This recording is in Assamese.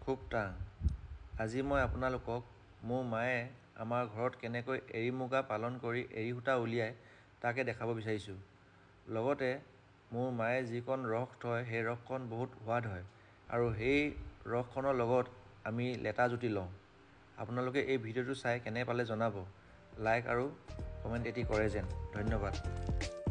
খুব টান। আজি মই আপোনালোকক মোৰ মায়ে আমাৰ ঘৰত কেনেকৈ এৰী মুগা পালন কৰি এৰী সূতা উলিয়াই তাকে দেখাব বিচাৰিছোঁ। লগতে মোৰ মায়ে যিকণ ৰস থয় সেই ৰসকণ বহুত সোৱাদ হয় আৰু সেই ৰসখনৰ লগত আমি লেটা জুতি লওঁ। আপোনালোকে এই ভিডিঅ'টো চাই কেনে পালে জনাব। লাইক আৰু কমেণ্ট এটি কৰে যেন। ধন্যবাদ।